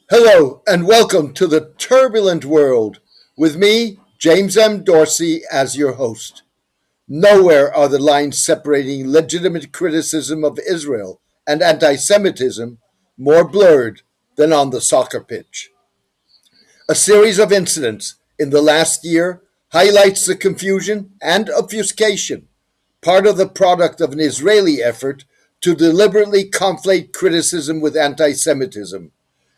Hello and welcome to the turbulent world with me, James M. Dorsey, as your host. Nowhere are the lines separating legitimate criticism of Israel and anti Semitism more blurred than on the soccer pitch. A series of incidents in the last year highlights the confusion and obfuscation, part of the product of an Israeli effort to deliberately conflate criticism with anti Semitism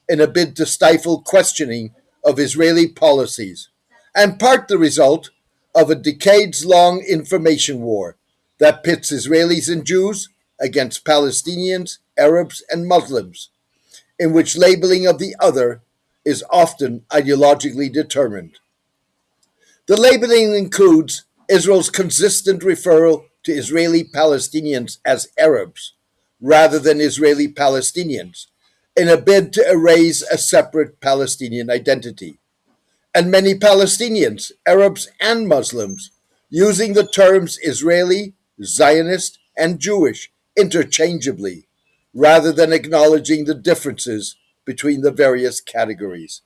in a bid to stifle questioning of Israeli policies, and part the result of a decades long information war that pits Israelis and Jews against Palestinians, Arabs, and Muslims, in which labeling of the other is often ideologically determined. The labeling includes Israel's consistent referral to Israeli Palestinians as Arabs rather than Israeli Palestinians in a bid to erase a separate Palestinian identity. And many Palestinians, Arabs, and Muslims using the terms Israeli, Zionist, and Jewish interchangeably rather than acknowledging the differences between the various categories.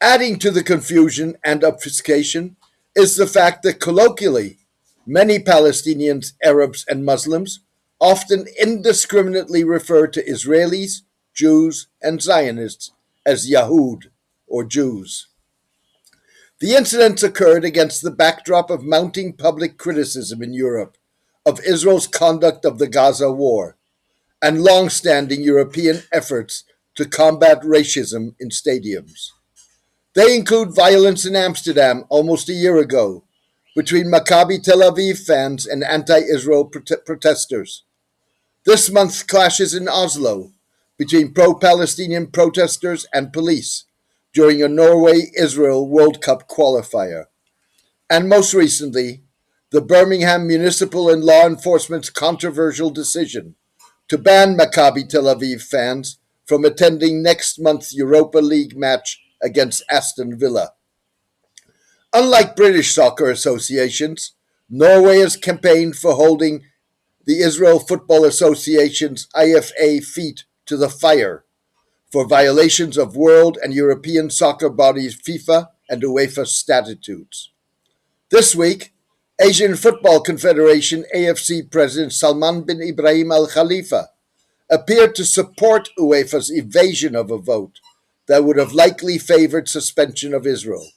Adding to the confusion and obfuscation is the fact that colloquially, many Palestinians, Arabs, and Muslims often indiscriminately refer to Israelis, Jews, and Zionists as Yahud or Jews. The incidents occurred against the backdrop of mounting public criticism in Europe of Israel's conduct of the Gaza war and long standing European efforts to combat racism in stadiums. They include violence in Amsterdam almost a year ago between Maccabi Tel Aviv fans and anti Israel protesters. This month's clashes in Oslo between pro Palestinian protesters and police during a Norway Israel World Cup qualifier. And most recently, the Birmingham municipal and law enforcement's controversial decision to ban Maccabi Tel Aviv fans from attending next month's Europa League match against Aston Villa. Unlike British soccer associations, Norway has campaigned for holding the Israel Football Association's IFA feet to the fire for violations of world and European soccer bodies FIFA and UEFA statutes. This week, Asian Football Confederation AFC President Salman bin Ibrahim Al Khalifa appeared to support UEFA's evasion of a vote that would have likely favored suspension of Israel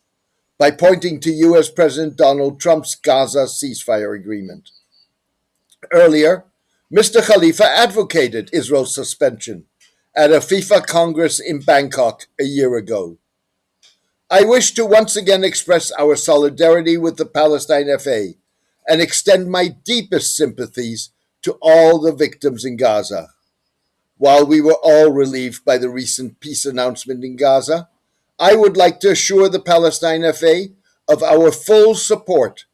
by pointing to US President Donald Trump's Gaza ceasefire agreement. Earlier, Mr. Khalifa advocated Israel's suspension at a FIFA Congress in Bangkok a year ago. I wish to once again express our solidarity with the Palestine FA and extend my deepest sympathies to all the victims in Gaza. While we were all relieved by the recent peace announcement in Gaza, I would like to assure the Palestine FA of our full support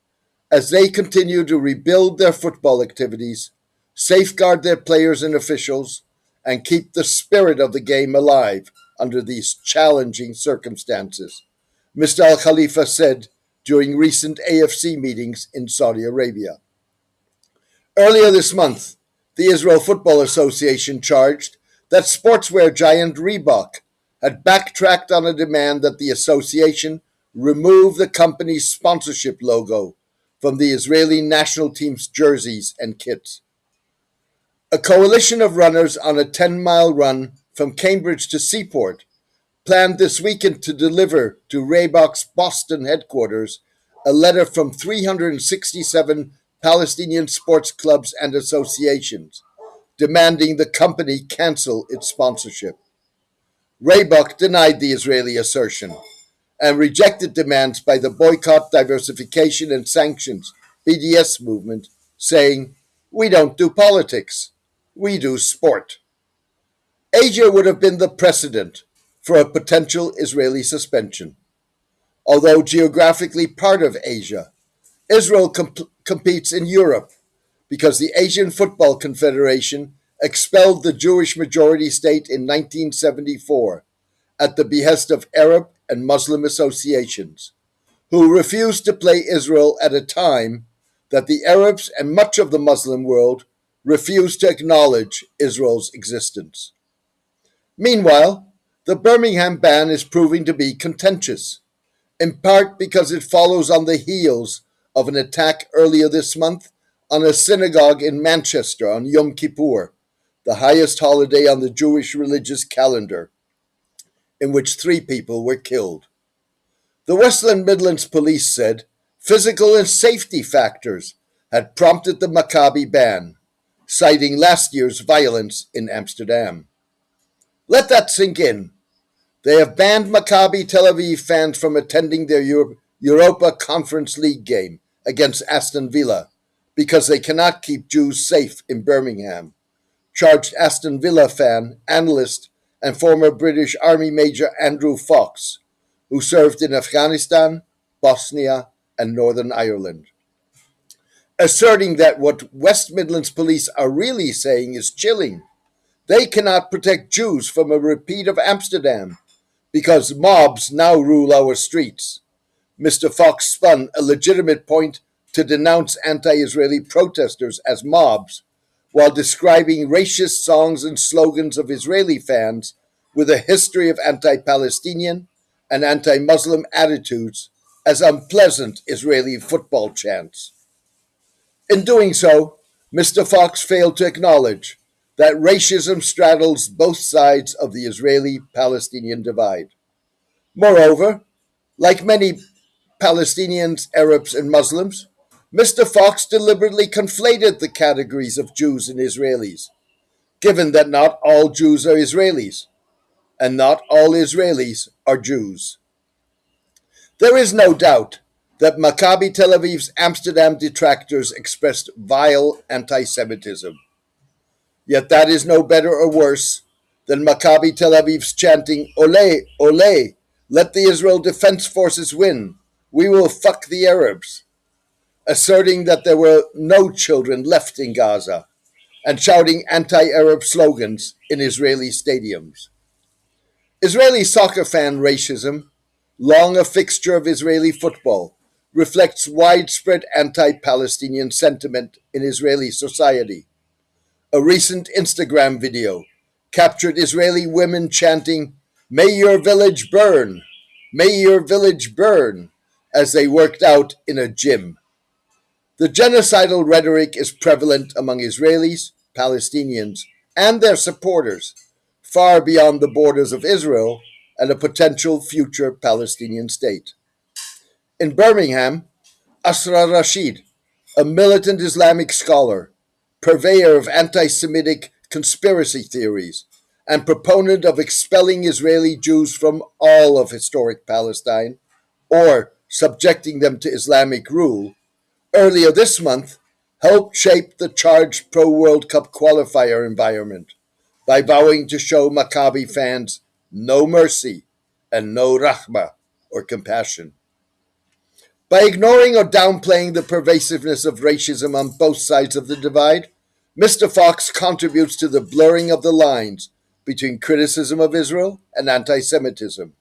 as they continue to rebuild their football activities, safeguard their players and officials, and keep the spirit of the game alive under these challenging circumstances, Mr. Al Khalifa said during recent AFC meetings in Saudi Arabia. Earlier this month, the Israel Football Association charged that sportswear giant Reebok had backtracked on a demand that the association remove the company's sponsorship logo from the Israeli national team's jerseys and kits. A coalition of runners on a 10-mile run from Cambridge to Seaport planned this weekend to deliver to Reebok's Boston headquarters a letter from 367 Palestinian sports clubs and associations demanding the company cancel its sponsorship. Reebok denied the Israeli assertion and rejected demands by the Boycott, Diversification and Sanctions BDS movement, saying, "We don't do politics, we do sport." Asia would have been the precedent for a potential Israeli suspension. Although geographically part of Asia, Israel competes in Europe because the Asian Football Confederation expelled the Jewish majority state in 1974 at the behest of Arab and Muslim associations, who refused to play Israel at a time that the Arabs and much of the Muslim world refused to acknowledge Israel's existence. Meanwhile, The Birmingham ban is proving to be contentious, in part because it follows on the heels of an attack earlier this month on a synagogue in Manchester on Yom Kippur, the highest holiday on the Jewish religious calendar, in which 3 people were killed. The West Midlands police said physical and safety factors had prompted the Maccabi ban, citing last year's violence in Amsterdam. Let that sink in. They have banned Maccabi Tel Aviv fans from attending their Europa Conference League game against Aston Villa because they cannot keep Jews safe in Birmingham, charged Aston Villa fan, analyst, and former British Army Major Andrew Fox, who served in Afghanistan, Bosnia, and Northern Ireland, asserting that what West Midlands police are really saying is chilling. They cannot protect Jews from a repeat of Amsterdam because mobs now rule our streets. Mr. Fox spun a legitimate point to denounce anti-Israeli protesters as mobs while describing racist songs and slogans of Israeli fans with a history of anti-Palestinian and anti-Muslim attitudes as unpleasant Israeli football chants. In doing so, Mr. Fox failed to acknowledge that racism straddles both sides of the Israeli-Palestinian divide. Moreover, like many Palestinians, Arabs, and Muslims, Mr. Fox deliberately conflated the categories of Jews and Israelis, given that not all Jews are Israelis, and not all Israelis are Jews. There is no doubt that Maccabi Tel Aviv's Amsterdam detractors expressed vile anti-Semitism. Yet that is no better or worse than Maccabi Tel Aviv's chanting, "Ole, ole, let the Israel Defense Forces win. We will fuck the Arabs," asserting that there were no children left in Gaza, and shouting anti-Arab slogans in Israeli stadiums. Israeli soccer fan racism, long a fixture of Israeli football, reflects widespread anti-Palestinian sentiment in Israeli society. A recent Instagram video captured Israeli women chanting, "May your village burn! May your village burn!" as they worked out in a gym. The genocidal rhetoric is prevalent among Israelis, Palestinians, and their supporters, far beyond the borders of Israel and a potential future Palestinian state. In Birmingham, Asra Rashid, a militant Islamic scholar, purveyor of anti-Semitic conspiracy theories, and proponent of expelling Israeli Jews from all of historic Palestine, or subjecting them to Islamic rule, earlier this month helped shape the charged pro-World Cup qualifier environment by vowing to show Maccabi fans no mercy and no rahmah, or compassion. By ignoring or downplaying the pervasiveness of racism on both sides of the divide, Mr. Fox contributes to the blurring of the lines between criticism of Israel and anti-Semitism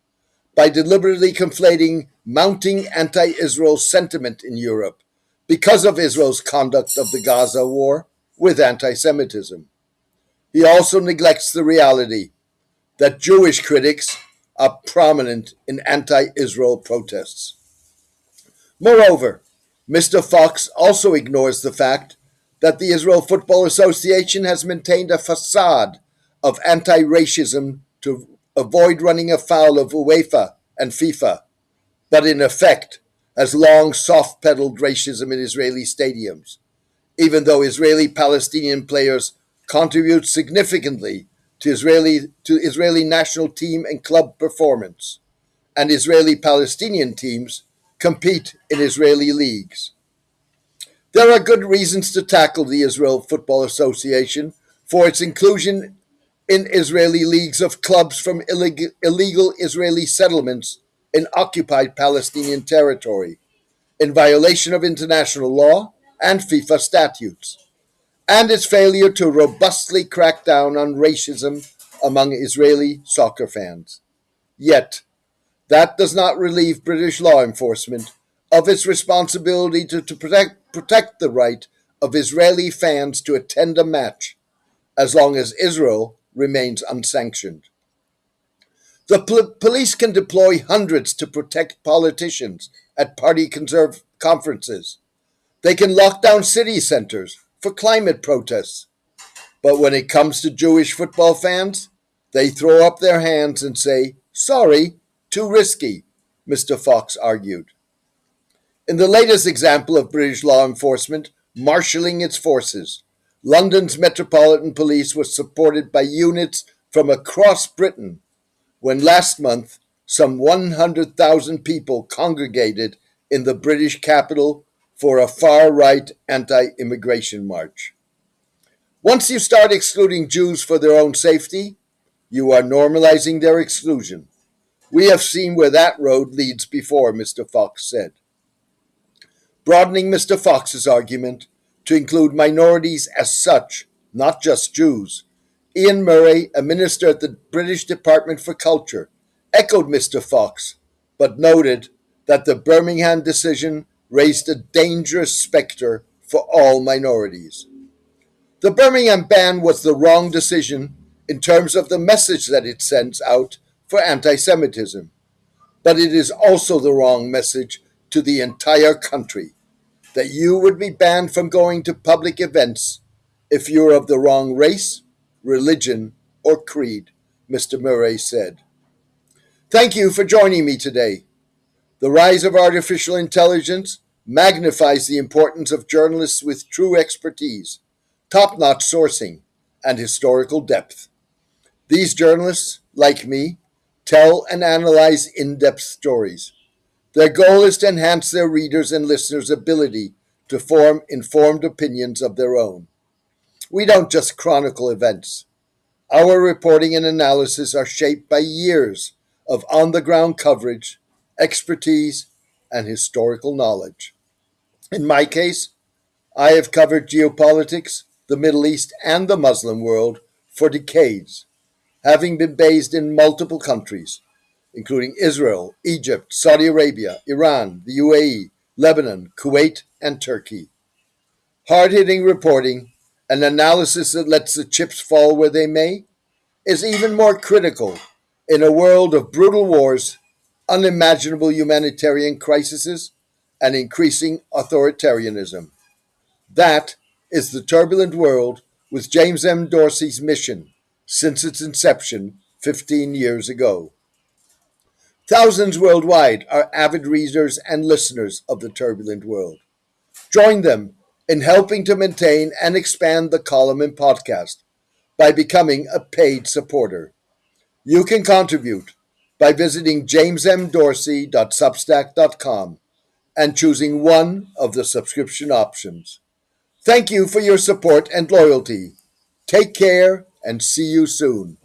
by deliberately conflating mounting anti-Israel sentiment in Europe because of Israel's conduct of the Gaza war with anti-Semitism. He also neglects the reality that Jewish critics are prominent in anti-Israel protests. Moreover, Mr. Fox also ignores the fact that the Israel Football Association has maintained a facade of anti-racism to avoid running afoul of UEFA and FIFA, but in effect has long soft-pedaled racism in Israeli stadiums, even though Israeli Palestinian players contribute significantly to Israeli national team and club performance, and Israeli Palestinian teams compete in Israeli leagues. There are good reasons to tackle the Israel Football Association for its inclusion in Israeli leagues of clubs from illegal Israeli settlements in occupied Palestinian territory, in violation of international law and FIFA statutes, and its failure to robustly crack down on racism among Israeli soccer fans. Yet, that does not relieve British law enforcement of its responsibility to protect the right of Israeli fans to attend a match, as long as Israel remains unsanctioned. The police can deploy hundreds to protect politicians at party conferences. They can lock down city centers for climate protests. But when it comes to Jewish football fans, they throw up their hands and say, sorry, too risky, Mr. Fox argued. In the latest example of British law enforcement marshalling its forces, London's Metropolitan Police was supported by units from across Britain when last month some 100,000 people congregated in the British capital for a far-right anti-immigration march. Once you start excluding Jews for their own safety, you are normalizing their exclusion. We have seen where that road leads before, Mr. Fox said. Broadening Mr. Fox's argument to include minorities as such, not just Jews, Ian Murray, a minister at the British Department for Culture, echoed Mr. Fox, but noted that the Birmingham decision raised a dangerous specter for all minorities. The Birmingham ban was the wrong decision in terms of the message that it sends out for anti-Semitism, but it is also the wrong message to the entire country that you would be banned from going to public events if you're of the wrong race, religion, or creed, Mr. Murray said. Thank you for joining me today. The rise of artificial intelligence magnifies the importance of journalists with true expertise, top-notch sourcing, and historical depth. These journalists, like me, tell and analyze in-depth stories. Their goal is to enhance their readers' and listeners' ability to form informed opinions of their own. We don't just chronicle events. Our reporting and analysis are shaped by years of on-the-ground coverage, expertise, and historical knowledge. In my case, I have covered geopolitics, the Middle East, and the Muslim world for decades, having been based in multiple countries, including Israel, Egypt, Saudi Arabia, Iran, the UAE, Lebanon, Kuwait, and Turkey. Hard-hitting reporting, an analysis that lets the chips fall where they may, is even more critical in a world of brutal wars, unimaginable humanitarian crises, and increasing authoritarianism. That is the turbulent world with James M. Dorsey's mission since its inception 15 years ago. Thousands worldwide are avid readers and listeners of the turbulent world. Join them in helping to maintain and expand the column and podcast by becoming a paid supporter. You can contribute by visiting jamesmdorsey.substack.com and choosing one of the subscription options. Thank you for your support and loyalty. Take care and see you soon.